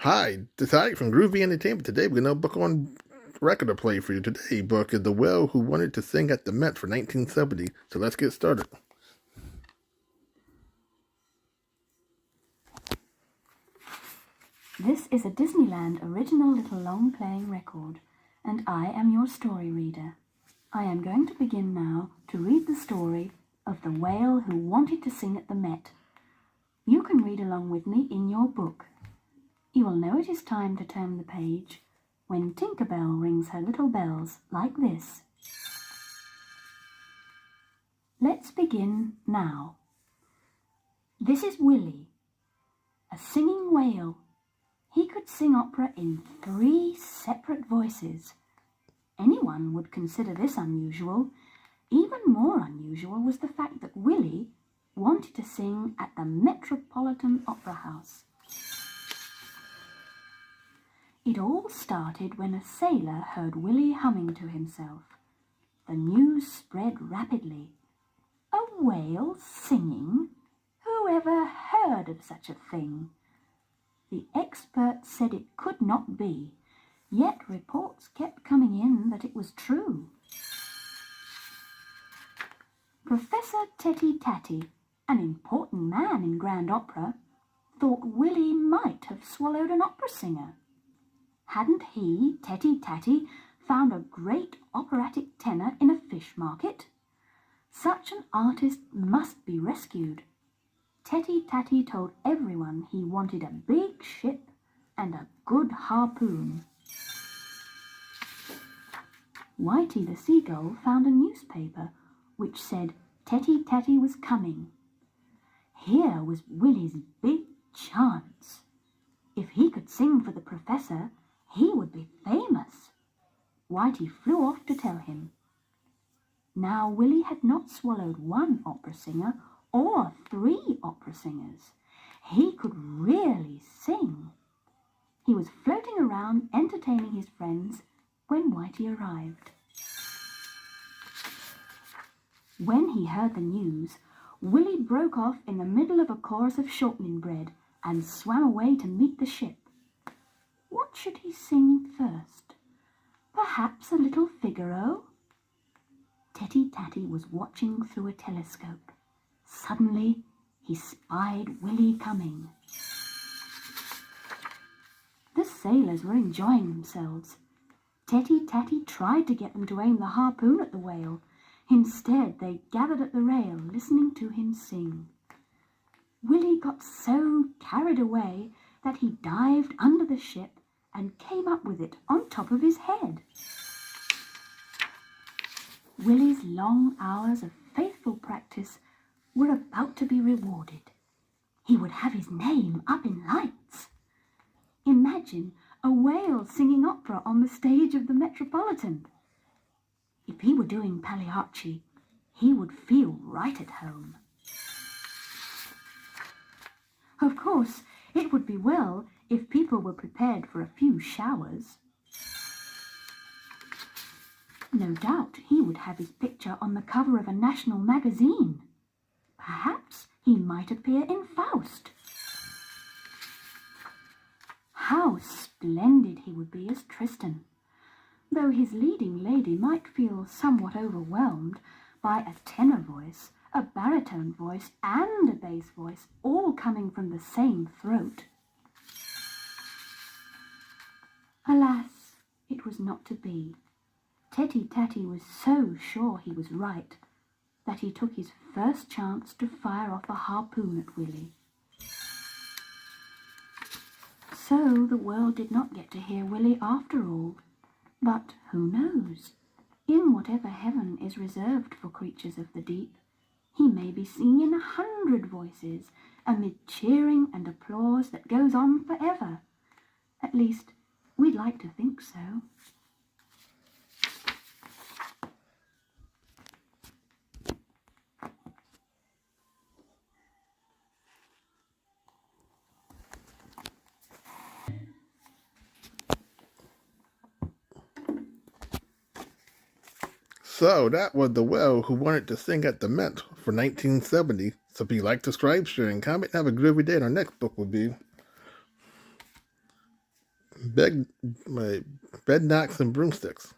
Hi, this is Ike from Groovy Entertainment. Today we're going to book on record to play for you. Today's book is The Whale Who Wanted to Sing at the Met for 1970. So let's get started. This is a Disneyland original little long-playing record, and I am your story reader. I am going to begin now to read the story of the whale who wanted to sing at the Met. You can read along with me in your book. You will know it is time to turn the page when Tinker Bell rings her little bells like this. Let's begin now. This is Willie, a singing whale. He could sing opera in 3 separate voices. Anyone would consider this unusual. Even more unusual was the fact that Willie wanted to sing at the Metropolitan Opera House. It all started when a sailor heard Willie humming to himself. The news spread rapidly. A whale singing? Who ever heard of such a thing? The experts said it could not be, yet reports kept coming in that it was true. Professor Tetty-Tatty, an important man in grand opera, thought Willie might have swallowed an opera singer. Hadn't he, Tetty-Tatty, found a great operatic tenor in a fish market? Such an artist must be rescued. Tetty-Tatty told everyone he wanted a big ship and a good harpoon. Whitey the Seagull found a newspaper which said Tetty-Tatty was coming. Here was Willie's big chance. If he could sing for the professor, he would be famous. Whitey flew off to tell him. Now Willie had not swallowed one opera singer or 3 opera singers. He could really sing. He was floating around entertaining his friends when Whitey arrived. When he heard the news, Willie broke off in the middle of a chorus of shortening bread and swam away to meet the ship. What should he sing first? Perhaps a little Figaro? Tetty-Tatty was watching through a telescope. Suddenly, he spied Willie coming. The sailors were enjoying themselves. Tetty-Tatty tried to get them to aim the harpoon at the whale. Instead, they gathered at the rail, listening to him sing. Willie got so carried away that he dived under the ship and came up with it on top of his head. Willie's long hours of faithful practice were about to be rewarded. He would have his name up in lights. Imagine a whale singing opera on the stage of the Metropolitan. If he were doing Pagliacci, he would feel right at home. Of course, it would be well if people were prepared for a few showers. No doubt he would have his picture on the cover of a national magazine. Perhaps he might appear in Faust. How splendid he would be as Tristan, though his leading lady might feel somewhat overwhelmed by a tenor voice, a baritone voice, and a bass voice, all coming from the same throat. Alas, it was not to be. Tetty-Tatty was so sure he was right that he took his first chance to fire off a harpoon at Willie. So the world did not get to hear Willie after all. But who knows? In whatever heaven is reserved for creatures of the deep, he may be seen in 100 voices, amid cheering and applause that goes on forever. At least, we'd like to think so. So that was The Whale Who Wanted to Sing at the Met for 1970. So if you like, subscribe, share, and comment. Have a groovy day. And our next book will be my bed knocks and broomsticks.